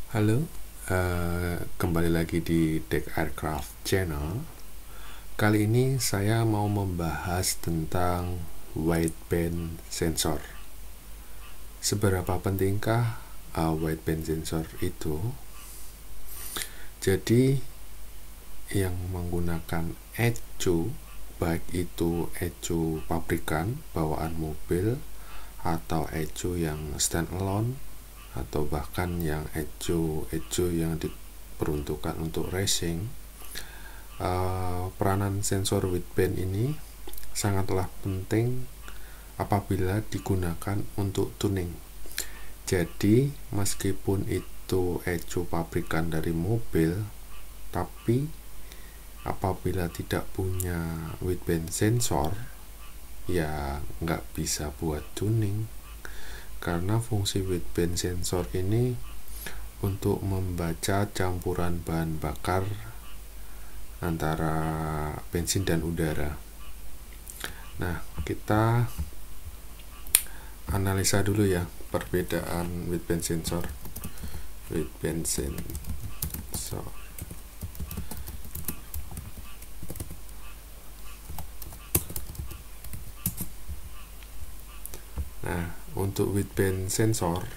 Halo, kembali lagi di Deck Aircraft Channel. Kali ini saya mau membahas tentang wideband sensor. Seberapa pentingkah wideband sensor itu? Jadi yang menggunakan ecu, baik itu ecu pabrikan bawaan mobil atau ecu yang standalone, atau bahkan yang ecu yang diperuntukkan untuk racing, peranan sensor wideband ini sangatlah penting apabila digunakan untuk tuning. Jadi meskipun itu ecu pabrikan dari mobil, tapi apabila tidak punya wideband sensor, ya nggak bisa buat tuning. Karena fungsi wideband sensor ini untuk membaca campuran bahan bakar antara bensin dan udara. Nah, kita analisa dulu ya perbedaan wideband sensor. Wideband sensor. Nah, untuk wideband sensor,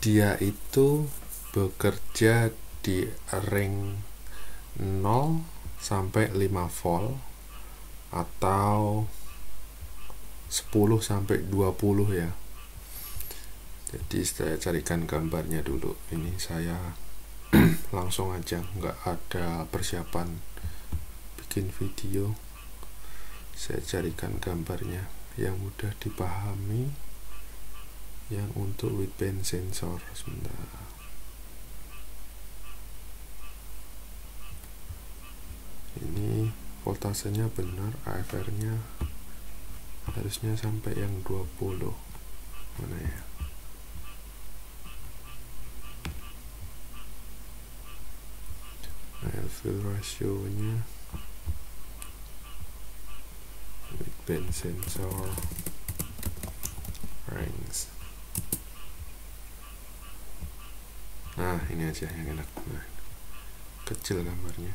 dia itu bekerja di ring 0 sampai 5 volt atau 10 sampai 20 ya. Jadi saya carikan gambarnya dulu. Ini saya langsung aja, nggak ada persiapan bikin video. Saya carikan gambarnya yang mudah dipahami, yang untuk wideband sensor. Sebentar. Ini voltasenya benar, AFR nya harusnya sampai yang 20. Mana ya? Fill ratio nya wideband sensor range. Nah, ini aja yang enak. Nah, kecil gambarnya.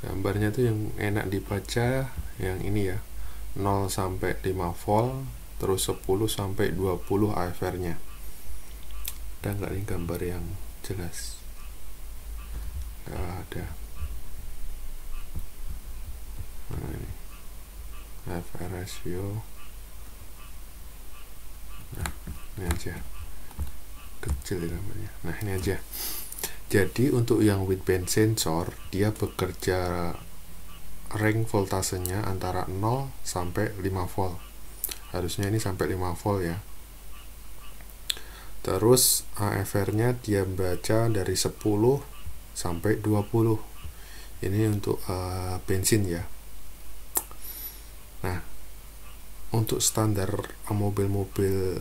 Gambarnya tuh yang enak dibaca yang ini ya, 0 sampai 5 volt, terus 10 sampai 20 AFR nya. Dan nggak ini gambar yang jelas, nggak ada. Nah, ini AFR ratio. Nah, ini aja kecil gambarnya. Nah, ini aja. Jadi untuk yang wideband sensor, dia bekerja range voltasenya antara 0 sampai 5 volt. Harusnya ini sampai 5 volt ya. Terus AFR-nya dia baca dari 10 sampai 20. Ini untuk bensin ya. Nah, untuk standar mobil-mobil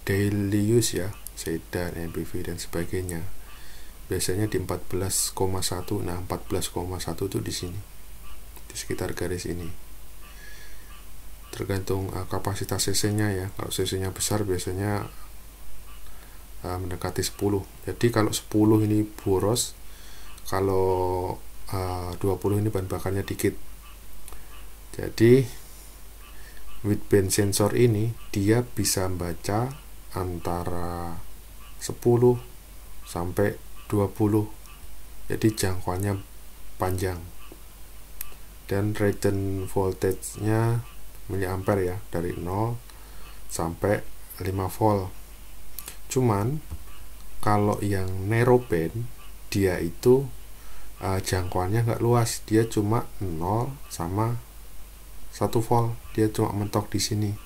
daily use ya, sedan, MPV dan sebagainya, biasanya di 14,1. Nah, 14,1 itu di sini, di sekitar garis ini. Tergantung kapasitas cc-nya ya. Kalau cc-nya besar biasanya mendekati 10. Jadi kalau 10 ini boros, kalau 20 ini bahan bakarnya dikit. Jadi wideband sensor ini dia bisa membaca antara 10 sampai 20. Jadi jangkauannya panjang. Dan rated voltage-nya miliampere ya, dari 0 sampai 5 volt. Cuman kalau yang narrowband, dia itu jangkauannya nggak luas, dia cuma 0 sama 1 volt, dia cuma mentok di sini.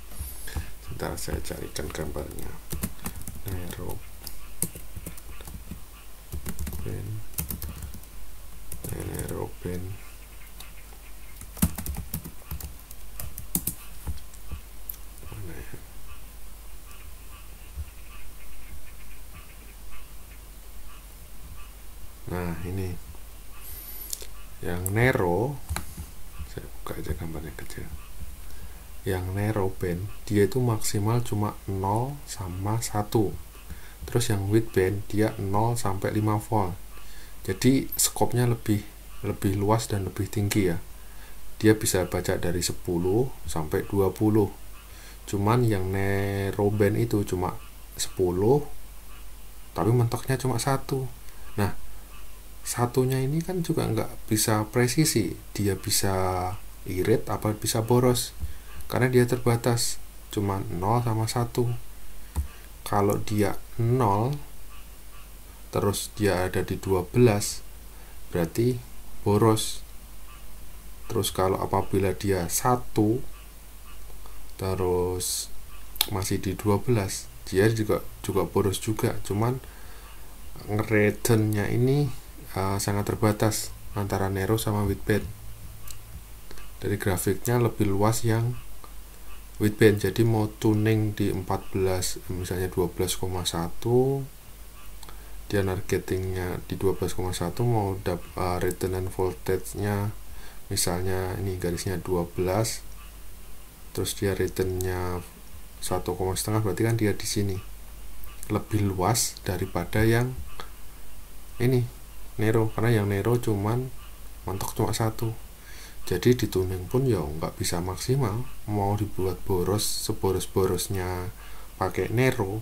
Sebentar saya carikan gambarnya. Narrowband. Mana ya? Nah, ini yang narrow, saya buka aja gambarnya kecil. yang narrow band dia itu maksimal cuma 0 sama 1. Terus yang wideband dia 0 sampai 5 volt. Jadi skopnya lebih luas dan lebih tinggi ya. Dia bisa baca dari 10 sampai 20. Cuman yang narrow band itu cuma 10 tapi mentoknya cuma 1. Nah, satunya ini kan juga nggak bisa presisi, dia bisa irit apa bisa boros karena dia terbatas cuma 0 sama 1. Kalau dia 0 terus dia ada di 12 berarti boros. Terus kalau apabila dia 1 terus masih di 12 dia juga boros juga. Cuman returnnya ini sangat terbatas antara narrow sama wideband. Dari grafiknya lebih luas yang wideband, jadi mau tuning di 14 misalnya 12,1 dia targetingnya di 12,1 mau return voltage nya misalnya ini garisnya 12 terus dia returnnya 1,5 berarti kan dia di sini lebih luas daripada yang ini narrow, karena yang narrow cuman mentok cuma 1. Jadi di tuning pun ya nggak bisa maksimal. Mau dibuat boros seboros-borosnya pakai narrow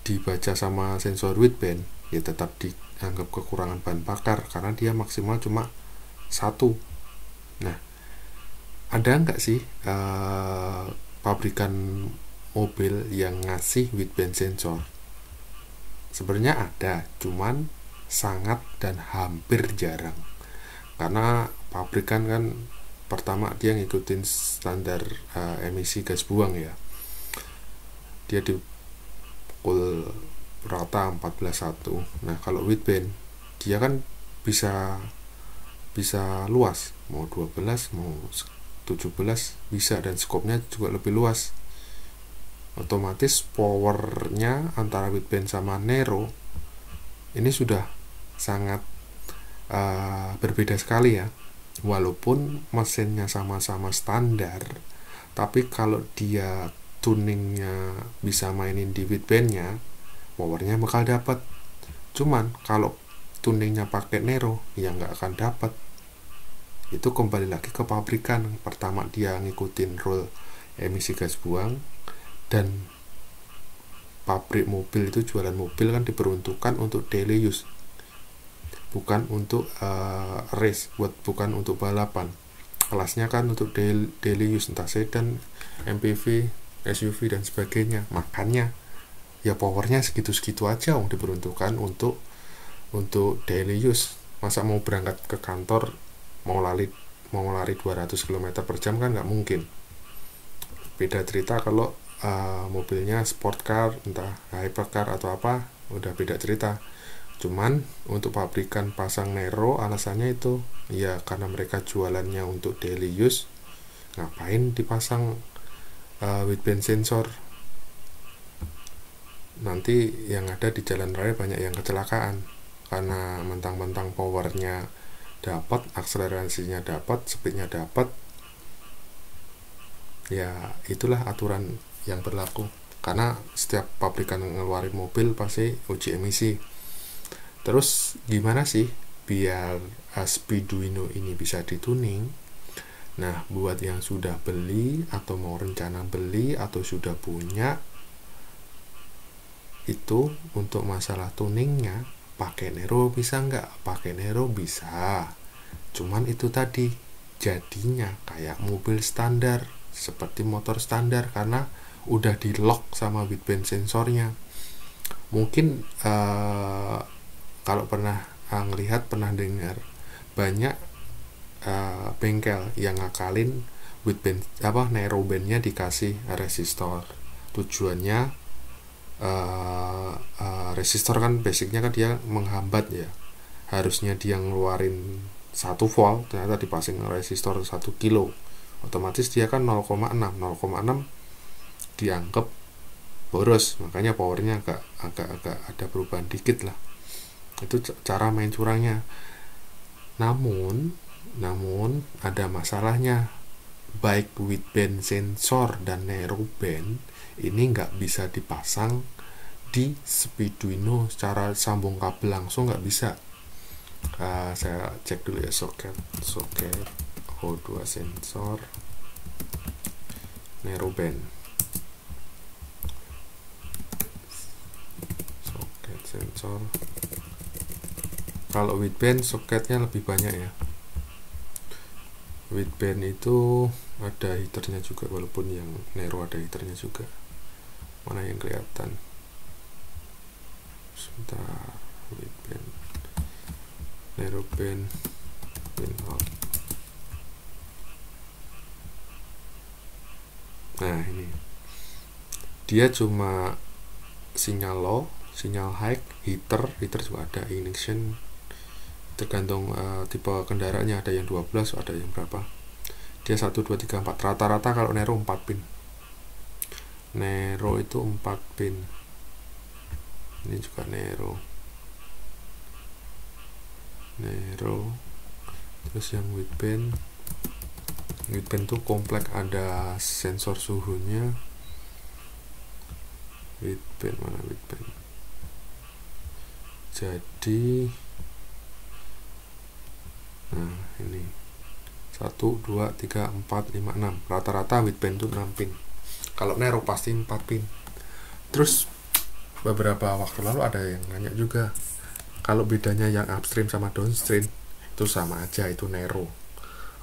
dibaca sama sensor wideband ya tetap dianggap kekurangan bahan bakar karena dia maksimal cuma 1. Nah, ada nggak sih pabrikan mobil yang ngasih wideband sensor? Sebenarnya ada, cuman sangat dan hampir jarang. Karena pabrikan kan pertama dia ngikutin standar emisi gas buang ya. Dia dipukul rata 14,1. Nah, kalau wideband dia kan bisa luas, mau 12, mau 17 bisa, dan skopnya juga lebih luas. Otomatis powernya antara wideband sama narrow ini sudah sangat berbeda sekali ya. Walaupun mesinnya sama-sama standar, tapi kalau dia tuningnya bisa mainin di widebandnya, powernya bakal dapat. Cuman kalau tuningnya pakai narrow ya nggak akan dapat. Itu kembali lagi ke pabrikan. Pertama dia ngikutin rule emisi gas buang, dan pabrik mobil itu jualan mobil kan diperuntukkan untuk daily use, bukan untuk race, bukan untuk balapan. Kelasnya kan untuk daily use, entah sedan, MPV, SUV dan sebagainya. Makanya ya powernya segitu-segitu aja, diperuntukkan untuk daily use. Masa mau berangkat ke kantor mau lari 200 km per jam kan nggak mungkin. Beda cerita kalau mobilnya sport car, entah hypercar atau apa, udah beda cerita. Cuman untuk pabrikan pasang narrow alasannya itu ya karena mereka jualannya untuk daily use, ngapain dipasang wideband sensor. Nanti yang ada di jalan raya banyak yang kecelakaan karena mentang-mentang powernya dapat, akselerasinya dapat, speednya dapat. Ya itulah aturan yang berlaku, karena setiap pabrikan ngeluarin mobil pasti uji emisi. Terus gimana sih biar Speeduino ini bisa dituning? Nah, buat yang sudah beli atau mau rencana beli atau sudah punya, itu untuk masalah tuningnya pakai narrow bisa nggak? Pakai narrow bisa, cuman itu tadi jadinya kayak mobil standar, seperti motor standar, karena udah di lock sama wideband sensornya. Mungkin kalau pernah pernah dengar banyak bengkel yang ngakalin wideband narrow bandnya dikasih resistor. Tujuannya resistor kan basicnya kan dia menghambat ya, harusnya dia ngeluarin 1 volt ternyata dipasang resistor 1 kilo, otomatis dia kan 0,6 dianggap boros, makanya powernya agak ada perubahan dikit lah. Itu cara main curangnya. Namun ada masalahnya. baik wideband sensor dan narrowband ini nggak bisa dipasang di Speeduino secara sambung kabel langsung, nggak bisa. Saya cek dulu ya, soket O2 sensor narrowband, soket sensor. Kalau wideband soketnya lebih banyak ya. Wideband itu ada heaternya juga, walaupun yang narrow ada heaternya juga. Mana yang kelihatan? Sebentar, wideband, narrowband, pin out. Nah ini dia cuma sinyal low, sinyal high, heater juga ada, ignition, tergantung tipe kendaraannya, ada yang 12, ada yang berapa. Dia 1, 2, 3, 4, rata-rata kalau narrow 4 pin, narrow itu 4 pin. Ini juga narrow. Terus yang wideband tuh komplek, ada sensor suhunya. Wideband mana wideband? Jadi nah ini 1, 2, 3, 4, 5, 6, rata-rata wideband tuh 6 pin. Kalau narrow pasti 4 pin. Terus beberapa waktu lalu ada yang nanya juga, kalau bedanya yang upstream sama downstream itu sama aja, itu narrow.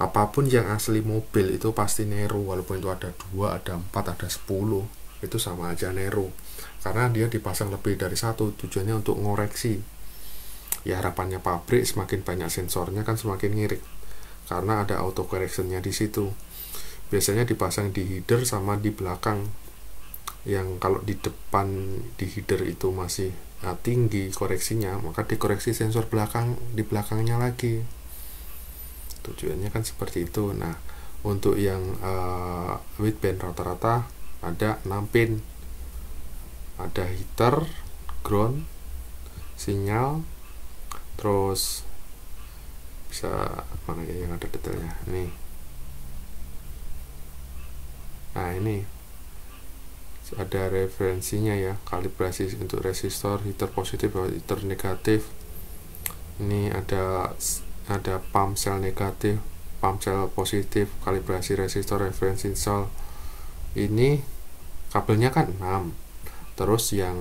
Apapun yang asli mobil itu pasti narrow, walaupun itu ada 2, ada 4, ada 10, itu sama aja narrow, karena dia dipasang lebih dari satu, tujuannya untuk ngoreksi. Ya harapannya pabrik semakin banyak sensornya kan semakin ngirit, karena ada auto correctionnya di situ. Biasanya dipasang di header sama di belakang. Yang kalau di depan di header itu masih tinggi koreksinya, maka dikoreksi sensor belakang di belakangnya lagi. Tujuannya kan seperti itu. Nah, untuk yang wideband rata-rata ada 6 pin. Ada heater, ground, sinyal, terus bisa mana ya yang ada detailnya nih. Nah, ini ada referensinya ya, kalibrasi untuk resistor, heater positif, heater negatif. Ini ada pump cell negatif, pump cell positif, kalibrasi resistor, referensi cell. Ini kabelnya kan 6. Terus yang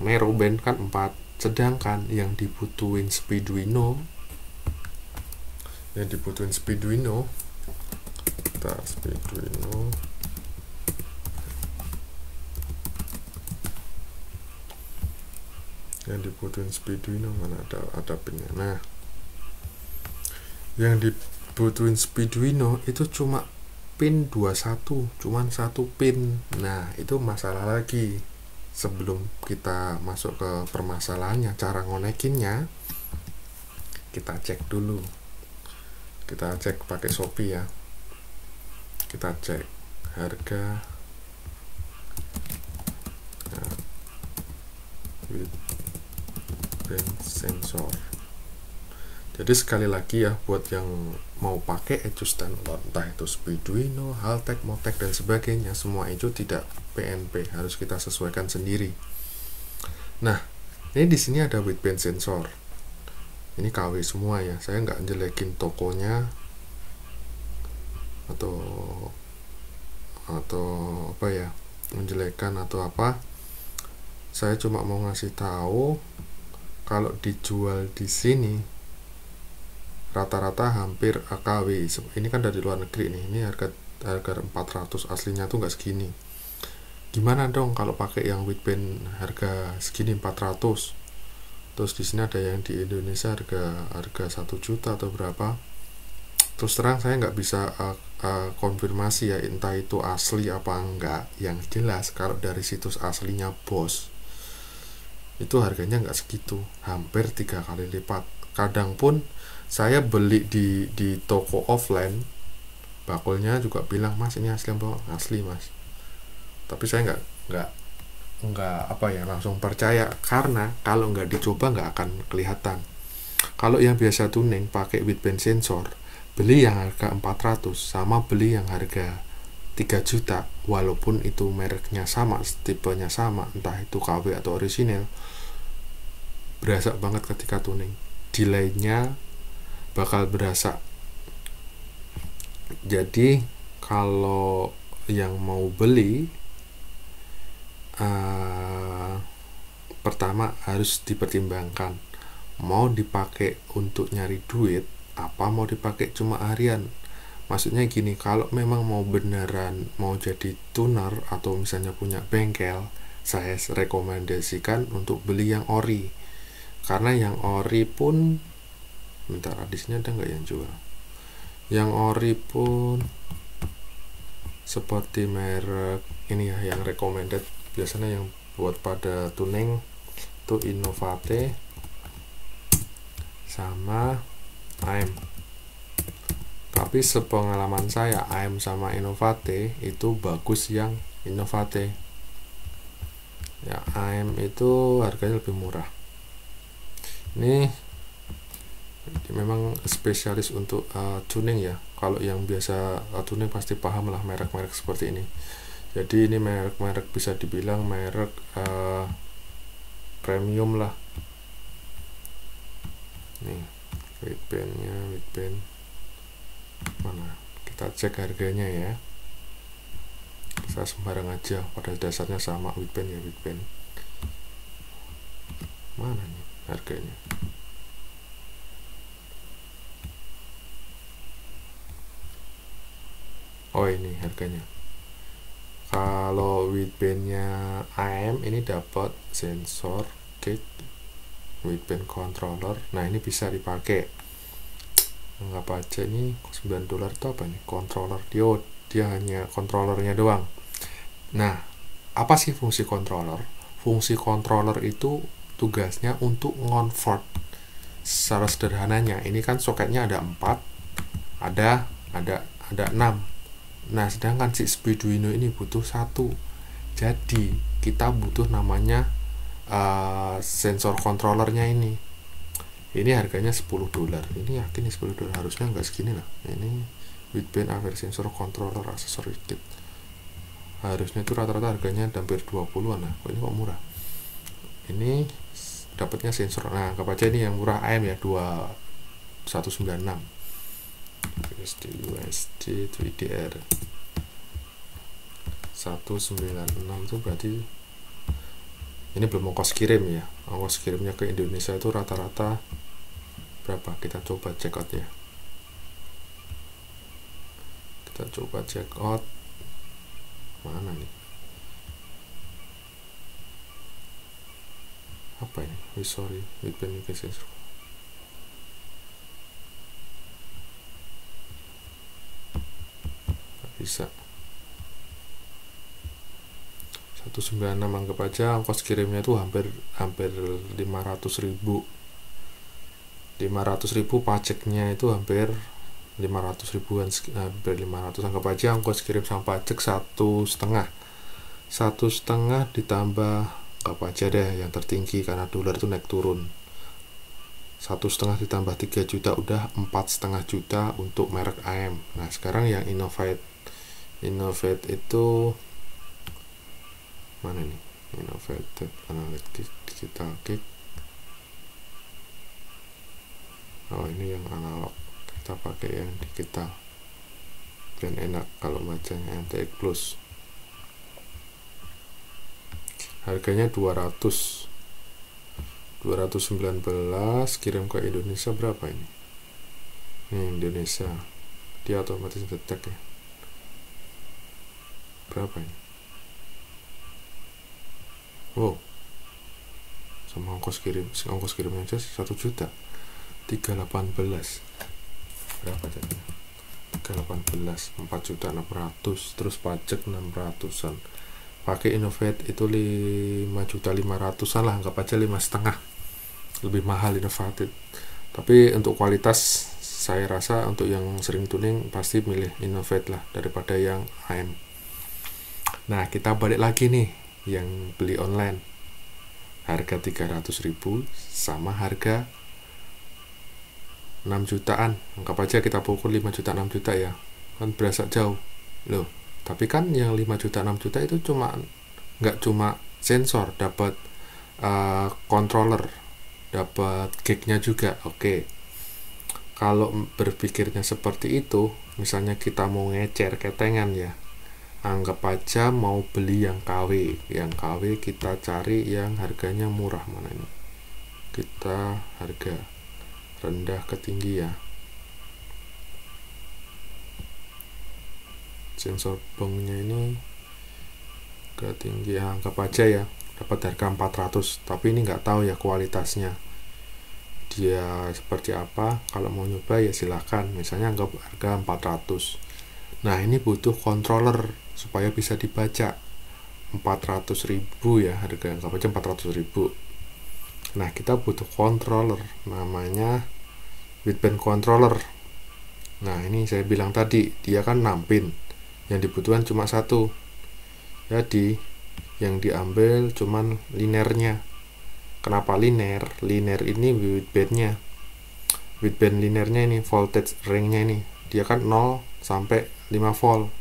narrowband kan 4. Sedangkan yang dibutuhin Speeduino mana ada pinnya. Nah, yang dibutuhin Speeduino itu cuma pin 21, cuman 1 pin. Nah, itu masalah lagi. Sebelum kita masuk ke permasalahannya, cara ngonekinnya, kita cek dulu. Kita cek pakai Shopee ya. Kita cek harga wideband sensor. Jadi sekali lagi ya, buat yang mau pakai ecu standalone, entah itu Speeduino, Haltech, Motec dan sebagainya, semua ecu tidak PNP, harus kita sesuaikan sendiri. Nah, ini di sini ada wideband sensor. Ini KW semua ya. Saya nggak jelekin tokonya atau apa ya, menjelekan atau apa. Saya cuma mau ngasih tahu kalau dijual di sini rata-rata hampir AKW. Ini kan dari luar negeri nih. Ini harga 400, aslinya tuh nggak segini. Gimana dong kalau pakai yang wideband harga segini 400? Terus di sini ada yang di Indonesia harga 1 juta atau berapa? Terus terang saya nggak bisa konfirmasi ya, entah itu asli apa enggak. Yang jelas kalau dari situs aslinya Bosch itu harganya nggak segitu, hampir 3 kali lipat. Kadang pun saya beli di toko offline, bakulnya juga bilang, "Mas, ini asli apa?" "Asli, Mas." Tapi saya nggak apa ya, langsung percaya, karena kalau nggak dicoba nggak akan kelihatan. Kalau yang biasa tuning pakai wideband sensor, beli yang harga 400 sama beli yang harga 3 juta, walaupun itu mereknya sama, tipenya sama, entah itu KW atau orisinil, berasa banget ketika tuning. Delaynya bakal berasa. Jadi kalau yang mau beli, pertama harus dipertimbangkan mau dipakai untuk nyari duit apa mau dipakai cuma harian. Maksudnya gini, kalau memang mau beneran mau jadi tuner atau misalnya punya bengkel, saya rekomendasikan untuk beli yang ori, karena yang ori pun bentar, di sini ada nggak yang jual? Yang ori pun seperti merek ini ya, yang recommended biasanya yang buat pada tuning itu Innovate sama AM. Tapi sepengalaman saya AM sama Innovate itu bagus yang Innovate ya. AM itu harganya lebih murah. Ini memang spesialis untuk tuning ya. Kalau yang biasa tuning pasti paham lah merek-merek seperti ini. Jadi ini merek-merek bisa dibilang merek premium lah. Nih Widband-nya, Widband mana? Kita cek harganya ya. Saya sembarang aja, pada dasarnya sama Widband ya, Widband. Mana nih harganya? Oh ini harganya. Kalau Widband-nya AM ini dapat sensor gate, Widband controller. Nah ini bisa dipakai. Anggap aja ini $9 itu apa nih? Controller dia hanya controllernya doang. Nah apa sih fungsi controller? Fungsi controller itu tugasnya untuk ngonvert. Secara sederhananya ini kan soketnya ada 4, ada 6. Nah sedangkan si Arduino ini butuh 1, jadi kita butuh namanya sensor controllernya ini harganya $10. Ini yakin nih $10, harusnya nggak segini lah. Ini Widband Aver Sensor Controller Accessory Kit, harusnya itu rata-rata harganya hampir 20-an. Nah kok ini kok murah. Ini dapatnya sensor. Nah anggap aja ini yang murah AM ya, 2196 USD 3DR 196 itu berarti ini belum ongkos kirim ya. Ongkos kirimnya ke Indonesia itu rata-rata berapa? Kita coba check out ya. Kita coba check out mana nih? Apa ini? Sorry, Widband UK sensor. Bisa 196, anggap aja ongkos kirimnya itu hampir 500.000. 500.000 pajaknya itu hampir 500 ribuan, hampir 500. Anggap aja ongkos kirim sama pajak 1,5 ditambah, anggap aja deh yang tertinggi karena dolar itu naik turun, 1,5 ditambah 3 juta udah 4,5 juta untuk merek AM. Nah sekarang yang Innovate itu mana nih? Innovated Analytic Digital Kit. Oh ini yang analog, kita pakai yang digital dan enak kalau bacanya MTX Plus. Harganya 219, kirim ke Indonesia berapa ini? Ini Indonesia, dia otomatis detect ya. Berapa ini? Wow, sama ongkos kirimnya aja 1 juta 318. Berapa jadinya? 318 4.600.000, terus pajak 600-an. Pakai Innovate itu 5.500.000 lah, anggap aja 5,5. Lebih mahal Innovate, tapi untuk kualitas saya rasa untuk yang sering tuning pasti milih Innovate lah daripada yang AM. Nah kita balik lagi nih, yang beli online harga 300.000 sama harga 6 jutaan, anggap aja kita pukul 5 juta 6 juta ya, kan berasa jauh loh. Tapi kan yang 5 juta 6 juta itu nggak cuma sensor, dapat controller, dapat gignya juga. Oke. Kalau berpikirnya seperti itu, misalnya kita mau ngecer ketengan ya, anggap aja mau beli yang KW. Yang KW kita cari yang harganya murah, mana ini, kita harga rendah ke tinggi ya, sensor bongnya ini ke tinggi ya, anggap aja ya dapat harga 400, tapi ini nggak tahu ya kualitasnya dia seperti apa. Kalau mau nyoba ya silahkan, misalnya anggap harga 400. Nah ini butuh controller supaya bisa dibaca, 400.000 ya harga, anggap aja 400.000. Nah kita butuh controller namanya wideband controller. Nah ini saya bilang tadi dia kan 6 pin, yang dibutuhkan cuma satu, jadi yang diambil cuman linernya. Kenapa liner? Liner ini widebandnya, wideband linernya ini, voltage range-nya ini dia kan 0 sampai 5 volt.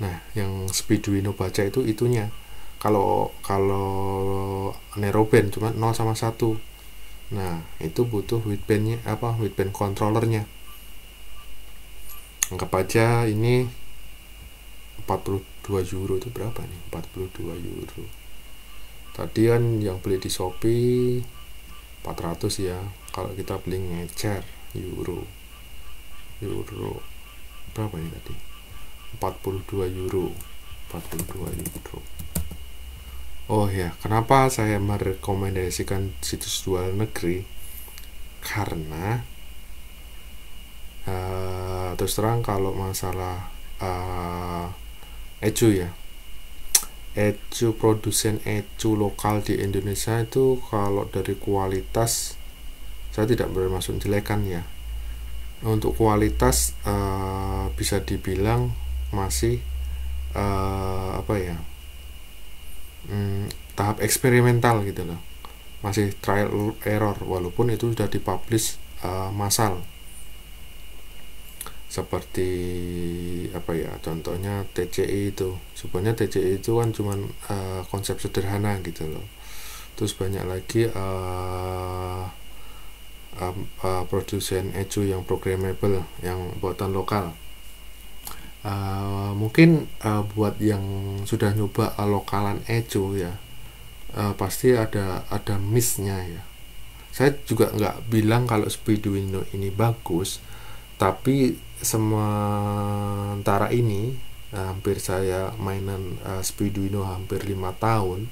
Nah yang Speeduino baca itu itunya. Kalau narrowband cuma 0 sama 1. Nah itu butuh widebandnya, wideband controllernya. Anggap aja ini 42 euro, itu berapa nih, 42 euro. Tadi kan yang beli di Shopee 400 ya, kalau kita beli ngecer euro berapa nih tadi, 42 euro. Oh ya, kenapa saya merekomendasikan situs jual negeri? Karena terus terang kalau masalah ecu ya, ecu, produsen ecu lokal di Indonesia itu kalau dari kualitas, saya tidak bermaksud jelekan ya, untuk kualitas bisa dibilang masih tahap eksperimental gitu loh, masih trial error, walaupun itu sudah dipublish massal. Seperti contohnya TCI itu, sebenarnya TCI itu kan cuman konsep sederhana gitu loh. Terus banyak lagi produsen ecu yang programmable, yang buatan lokal. Mungkin buat yang sudah nyoba lokalan ecu ya, pasti ada miss-nya ya. Saya juga nggak bilang kalau Speeduino ini bagus, tapi sementara ini hampir saya mainan Speeduino hampir 5 tahun,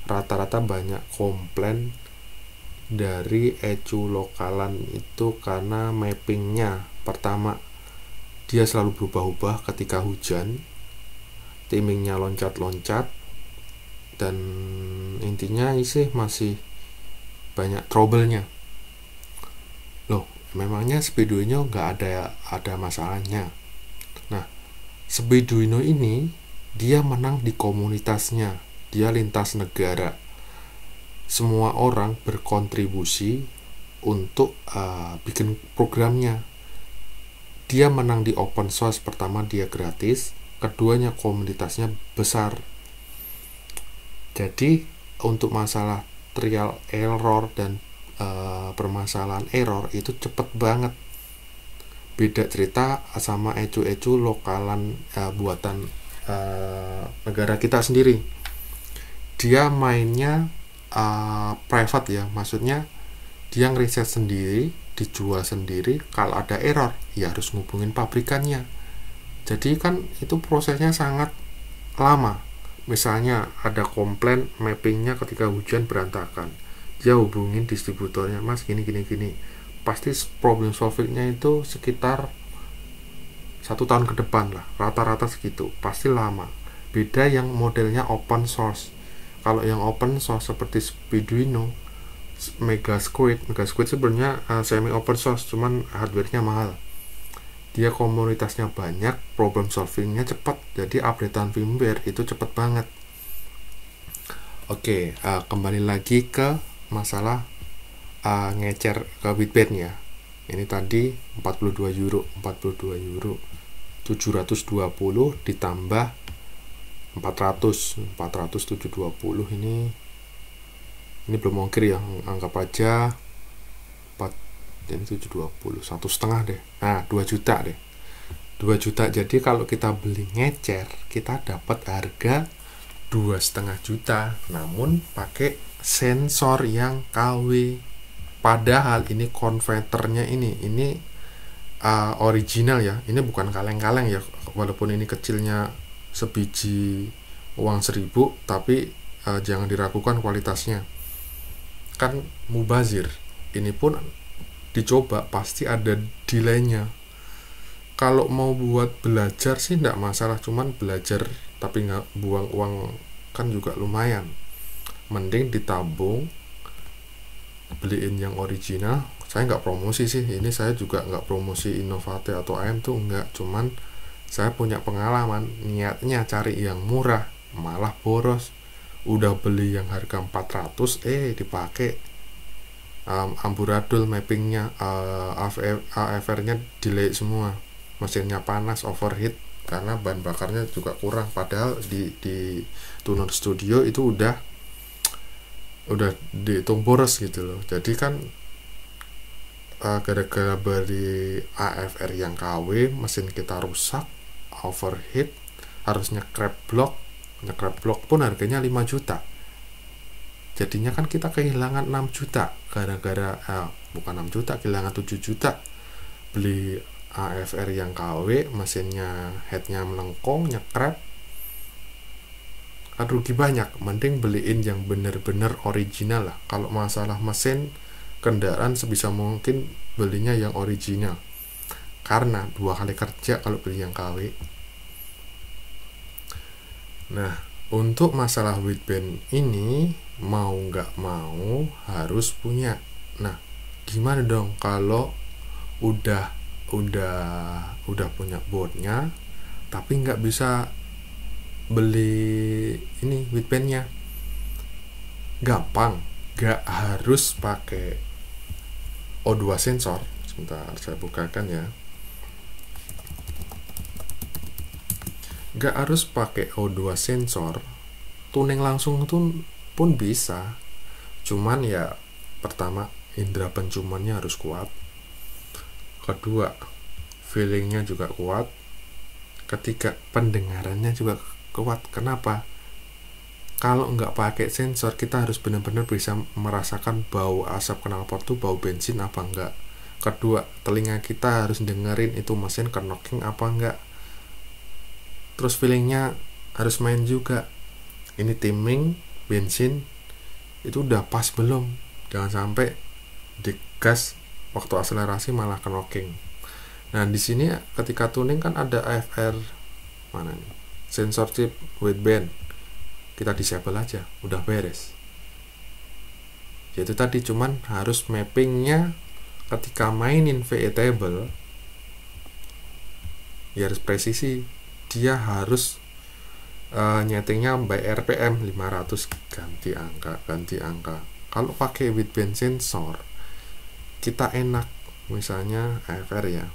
rata-rata banyak komplain dari ecu lokalan itu karena mappingnya. Pertama, dia selalu berubah-ubah ketika hujan, timingnya loncat-loncat, dan intinya sih masih banyak trouble-nya. Loh, memangnya Speeduino nggak ada masalahnya? Nah, Speeduino ini dia menang di komunitasnya, dia lintas negara, semua orang berkontribusi untuk bikin programnya. Dia menang di open source, pertama dia gratis, keduanya komunitasnya besar. Jadi untuk masalah trial error dan permasalahan error itu cepet banget. Beda cerita sama ecu-ecu lokalan buatan negara kita sendiri. Dia mainnya private ya, maksudnya dia ngeriset sendiri, dijual sendiri. Kalau ada error ya harus ngubungin pabrikannya. Jadi kan itu prosesnya sangat lama. Misalnya ada komplain mappingnya ketika hujan berantakan, dia hubungin distributornya, mas gini, pasti problem solvingnya itu sekitar 1 tahun ke depan lah, rata-rata segitu, pasti lama. Beda yang modelnya open source. Kalau yang open source seperti Speeduino, Megasquid sebenarnya semi open source, cuman hardware-nya mahal. Dia komunitasnya banyak, problem solvingnya cepat, jadi updatean firmware itu cepat banget. Oke, kembali lagi ke masalah ngecer ke wideband ya. Ini tadi 42 euro 720 ditambah 720 ini belum ongkir ya, anggap aja 4, jadi 720 1,5 deh, 2 juta deh, 2 juta. Jadi kalau kita beli ngecer kita dapat harga 2,5 juta namun pakai sensor yang KW. Padahal ini konverternya ini original ya, ini bukan kaleng-kaleng ya, walaupun ini kecilnya sebiji uang 1.000, tapi jangan diragukan kualitasnya, kan mubazir. Ini pun dicoba pasti ada delaynya. Kalau mau buat belajar sih enggak masalah, cuman belajar tapi nggak buang uang kan juga lumayan. Mending ditabung, beliin yang original. Saya nggak promosi sih, ini saya juga nggak promosi Innovate atau AM tuh nggak, cuman saya punya pengalaman niatnya cari yang murah malah boros. Udah beli yang harga 400 dipakai amburadul, mappingnya AFR nya delay semua, mesinnya panas, overheat karena bahan bakarnya juga kurang. Padahal di tuner studio itu udah dihitung boros gitu loh. Jadi kan gara-gara beli AFR yang KW, mesin kita rusak, overheat, harus nyekrep blok pun harganya 5 juta. Jadinya kan kita kehilangan 6 juta gara-gara bukan 6 juta, kehilangan 7 juta beli AFR yang KW, mesinnya headnya melengkung, nyekrep, kan rugi banyak. Mending beliin yang bener-bener original lah. Kalau masalah mesin kendaraan sebisa mungkin belinya yang original, karena 2 kali kerja kalau beli yang KW. Nah, untuk masalah wideband ini mau nggak mau harus punya. Nah, gimana dong kalau udah punya boardnya tapi nggak bisa beli ini widebandnya? Gampang, nggak harus pakai O2 sensor. Sebentar saya bukakan ya. Nggak harus pakai O2 sensor, tuning langsung tuh pun bisa. Cuman ya pertama indera penciumannya harus kuat, kedua feelingnya juga kuat, ketiga pendengarannya juga kuat. Kenapa? Kalau nggak pakai sensor kita harus benar-benar bisa merasakan bau asap knalpot tuh bau bensin apa enggak. Kedua, telinga kita harus dengerin itu mesin knocking apa enggak. Terus feelingnya harus main juga, ini timing bensin itu udah pas belum, jangan sampai digas waktu akselerasi malah knocking. Nah di sini ketika tuning kan ada AFR mana nih, sensor chip wideband, kita disable aja udah beres. Yaitu tadi, cuman harus mappingnya ketika mainin VE table ya harus presisi. Dia harus nyetingnya by RPM 500, ganti angka. Kalau pakai wideband sensor kita enak, misalnya AFR ya,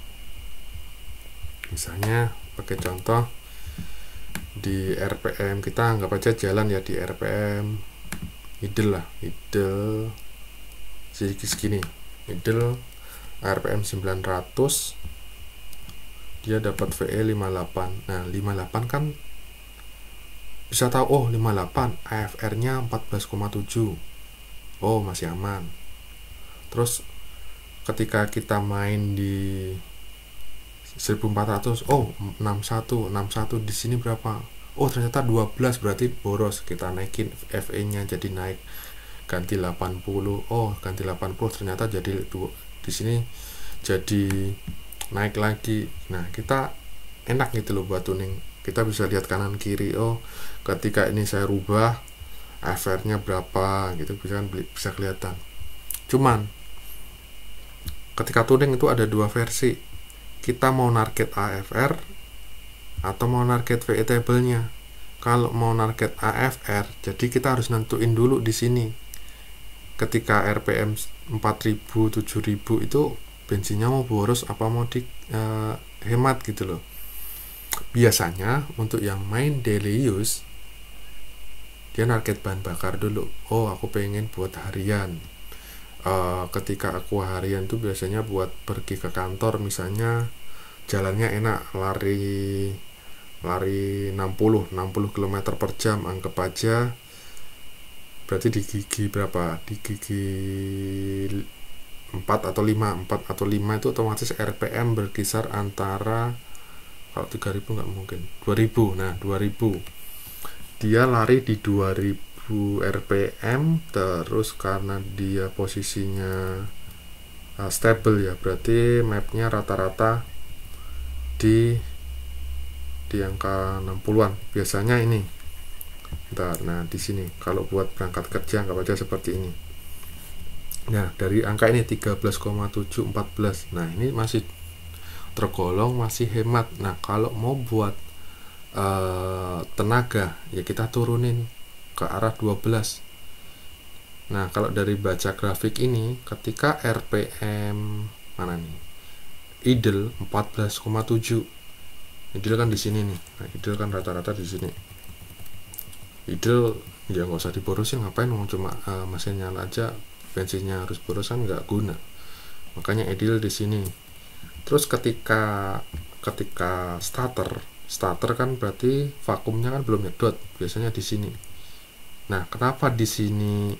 misalnya pakai contoh di RPM, kita anggap aja jalan ya di RPM idle segini, idle RPM 900, dia dapat VE 58. Nah 58 kan bisa tahu, 58 AFR nya 14,7, masih aman. Terus ketika kita main di 1400, 61 di sini berapa? Ternyata 12, berarti boros. Kita naikin FE nya jadi naik, ganti 80. Ganti 80 ternyata jadi di sini jadi naik lagi. Nah kita enak gitu loh buat tuning, kita bisa lihat kanan kiri, ketika ini saya rubah AFR nya berapa gitu, bisa kelihatan. Cuman ketika tuning itu ada 2 versi, kita mau target AFR atau mau target VE table nya. Kalau mau target AFR, jadi kita harus nentuin dulu di sini ketika RPM 4000 7000 itu bensinnya mau boros apa mau di hemat gitu loh. Biasanya untuk yang main daily use, dia target bahan bakar dulu. Oh, aku pengen buat harian. Ketika aku harian tuh biasanya buat pergi ke kantor, misalnya jalannya enak, lari 60 km per jam, anggap aja berarti di gigi berapa, di gigi 4 atau 5 itu otomatis RPM berkisar antara, kalau 3000 nggak mungkin, 2000. Nah 2000 dia lari di 2000 RPM, terus karena dia posisinya stable ya, berarti mapnya rata-rata di angka 60-an biasanya ini. Nah di sini kalau buat berangkat kerja nggak aja seperti ini. Nah dari angka ini 13,714, nah ini masih tergolong masih hemat. Nah kalau mau buat tenaga ya kita turunin ke arah 12. Nah kalau dari baca grafik ini, ketika RPM mana nih, idle 14,7, idle kan di sini nih. Nah idle kan rata-rata di sini. Idle ya nggak usah diborosin, ngapain, mau cuma mesin nyala aja, bensinnya harus boros kan nggak guna. Makanya idle di sini. Terus ketika starter kan berarti vakumnya kan belum nyedot, biasanya di sini. Nah kenapa di sini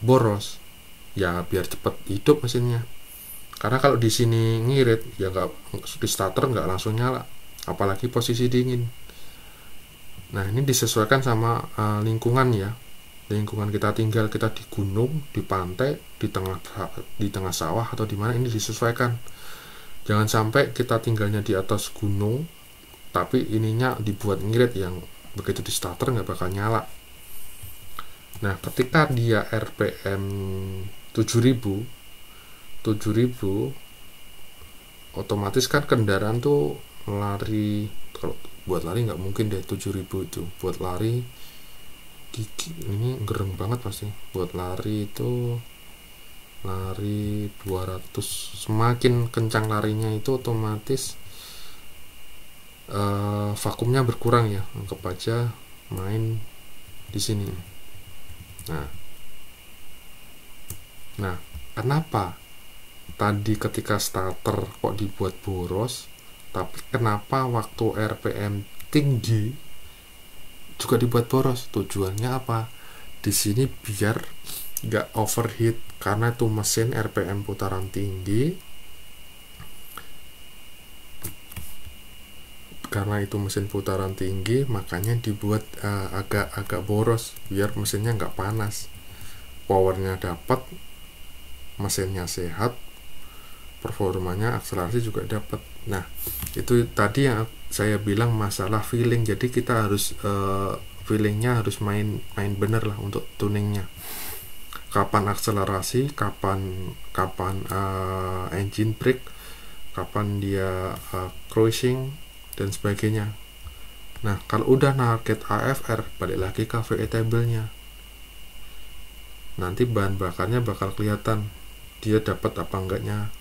boros? Ya biar cepet hidup mesinnya. Karena kalau di sini ngirit ya nggak, di starter nggak langsung nyala, apalagi posisi dingin. Nah ini disesuaikan sama lingkungan ya, lingkungan kita tinggal, kita di gunung, di pantai, di tengah sawah atau di mana, ini disesuaikan. Jangan sampai kita tinggalnya di atas gunung tapi ininya dibuat ngirit, yang begitu di starter nggak bakal nyala. Nah ketika dia RPM 7000, otomatis kan kendaraan tuh lari, kalau buat lari nggak mungkin deh 7000 itu buat lari, gigi ini gereng banget pasti. Buat lari itu lari 200, semakin kencang larinya itu otomatis vakumnya berkurang ya, anggap aja main di sini. Nah kenapa tadi ketika starter kok dibuat boros, tapi kenapa waktu RPM tinggi juga dibuat boros? Tujuannya apa? Di sini biar nggak overheat, karena itu mesin RPM putaran tinggi. Karena itu mesin putaran tinggi, makanya dibuat agak boros biar mesinnya nggak panas, powernya dapat, mesinnya sehat, performanya, akselerasi juga dapat. Nah itu tadi yang saya bilang masalah feeling. Jadi kita harus feelingnya harus main bener lah untuk tuningnya. Kapan akselerasi, kapan engine brake, kapan dia cruising dan sebagainya. Nah kalau udah target AFR, balik lagi ke VE table-nya. Nanti bahan bakarnya bakal kelihatan dia dapat apa enggaknya.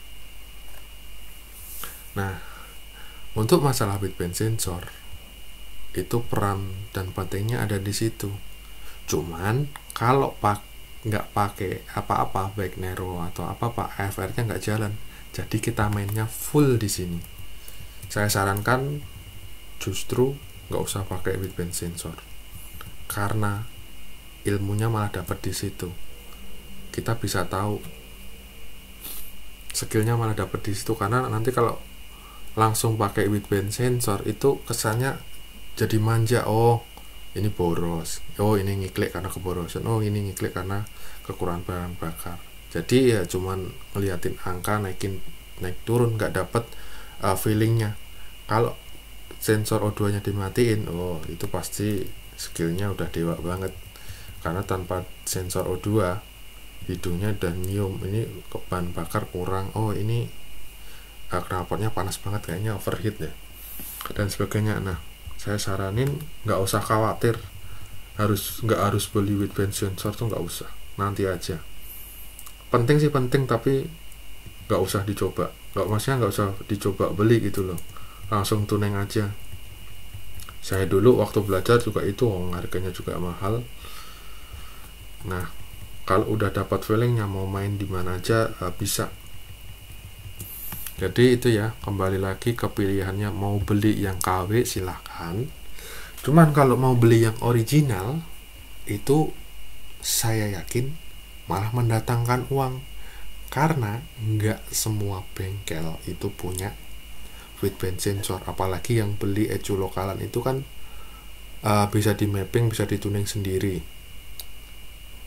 Nah untuk masalah wideband sensor itu peran dan pentingnya ada di situ. Cuman kalau nggak pakai apa-apa, baik Nero atau apa-apa, AFR-nya nggak jalan. Jadi kita mainnya full di sini. Saya sarankan justru nggak usah pakai wideband sensor, karena ilmunya malah dapat di situ. Kita bisa tahu, skillnya malah dapat di situ. Karena nanti kalau langsung pakai wideband sensor itu kesannya jadi manja. Oh ini boros, oh ini ngiklik karena keborosan, oh ini ngiklik karena kekurangan bahan bakar. Jadi ya cuman ngeliatin angka naik turun, nggak dapet feelingnya. Kalau sensor O2 nya dimatiin, oh itu pasti skillnya udah dewa banget. Karena tanpa sensor O2 hidungnya dan nyium ini bahan bakar kurang, oh ini knalpotnya panas banget, kayaknya overheat ya, dan sebagainya. Nah saya saranin nggak usah khawatir, nggak harus beli wideband sensor tuh, nggak usah, nanti aja. penting sih penting, tapi nggak usah dicoba, maksudnya nggak usah dicoba beli gitu loh, langsung tuning aja. Saya dulu waktu belajar juga itu harganya juga mahal. Nah, kalau udah dapat feelingnya mau main di mana aja bisa. Jadi itu ya, kembali lagi ke pilihannya, mau beli yang KW silahkan. Cuman kalau mau beli yang original itu saya yakin malah mendatangkan uang, karena nggak semua bengkel itu punya wideband sensor. Apalagi yang beli ECU lokalan itu kan bisa di mapping, bisa dituning sendiri.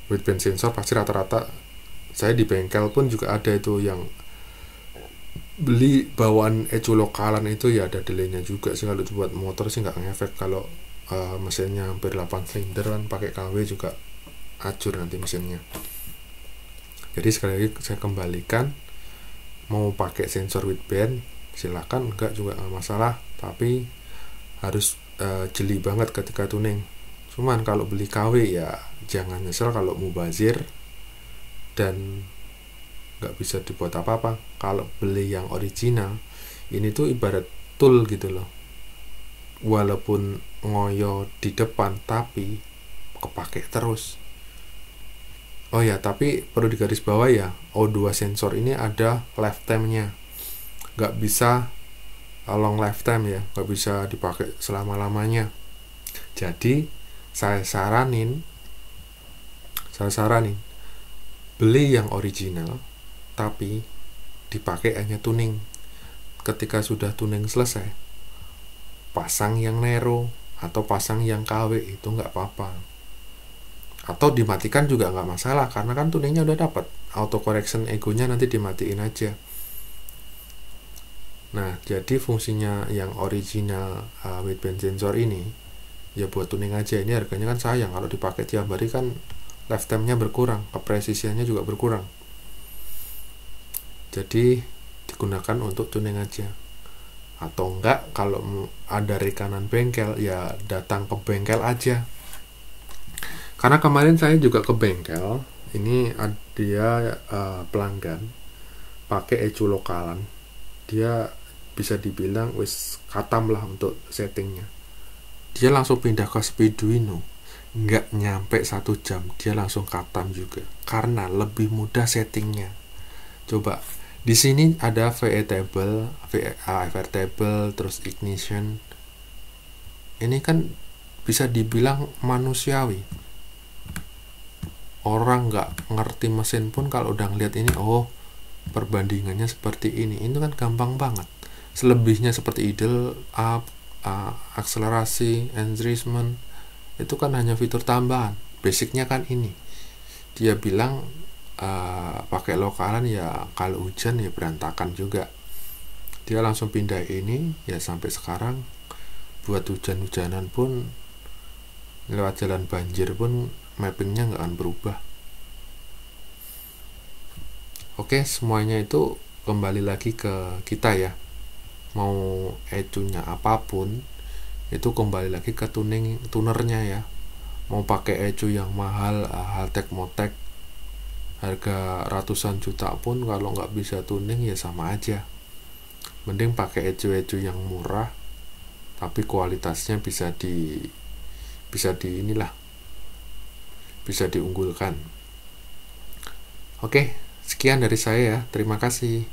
Wideband sensor pasti rata-rata, saya di bengkel pun juga ada itu yang beli bawaan ECU lokalan itu ya ada delaynya juga sih. Kalau buat motor sih nggak ngefek, kalau mesinnya hampir 8 silinder kan pakai KW juga acur nanti mesinnya. Jadi sekali lagi saya kembalikan, mau pakai sensor wideband silakan, enggak juga nggak masalah, tapi harus jeli banget ketika tuning. Cuman kalau beli KW ya jangan nyesel kalau mubazir dan nggak bisa dibuat apa-apa. Kalau beli yang original ini tuh ibarat tool gitu loh, walaupun ngoyo di depan tapi kepake terus. Oh ya, tapi perlu digarisbawahi ya, O2 sensor ini ada lifetime-nya, nggak bisa long lifetime ya, nggak bisa dipakai selama-lamanya. Jadi saya saranin beli yang original tapi dipakai hanya tuning. Ketika sudah tuning selesai, pasang yang Nero atau pasang yang KW itu nggak apa-apa, atau dimatikan juga nggak masalah, karena kan tuningnya udah dapat. Auto correction egonya nanti dimatiin aja. Nah, jadi fungsinya yang original wideband sensor ini ya buat tuning aja. Ini harganya kan sayang, kalau dipakai tiap hari kan lifetime-nya berkurang, kepresisiannya juga berkurang. Jadi digunakan untuk tuning aja. Atau enggak, kalau ada rekanan bengkel ya datang ke bengkel aja. Karena kemarin saya juga ke bengkel, ini dia pelanggan pakai ECU lokalan, dia bisa dibilang wis katam lah untuk settingnya. Dia langsung pindah ke Speeduino, nggak nyampe 1 jam dia langsung katam juga, karena lebih mudah settingnya. Coba di sini ada VE table, FR table, terus ignition. Ini kan bisa dibilang manusiawi. Orang nggak ngerti mesin pun kalau udah ngeliat ini, oh perbandingannya seperti ini kan gampang banget. Selebihnya seperti idle up, akselerasi, enhancement, itu kan hanya fitur tambahan. Basicnya kan ini. Dia bilang pakai lokalan ya kalau hujan ya berantakan juga. Dia langsung pindah ini ya, sampai sekarang buat hujan-hujanan pun, lewat jalan banjir pun mappingnya nggak akan berubah. Oke, semuanya itu kembali lagi ke kita ya. Mau ECU-nya apapun itu kembali lagi ke tunernya ya. Mau pakai ECU yang mahal, Haltech Motec, harga ratusan juta pun kalau nggak bisa tuning ya sama aja. Mending pakai ECU yang murah tapi kualitasnya bisa diunggulkan. Oke, sekian dari saya ya. Terima kasih.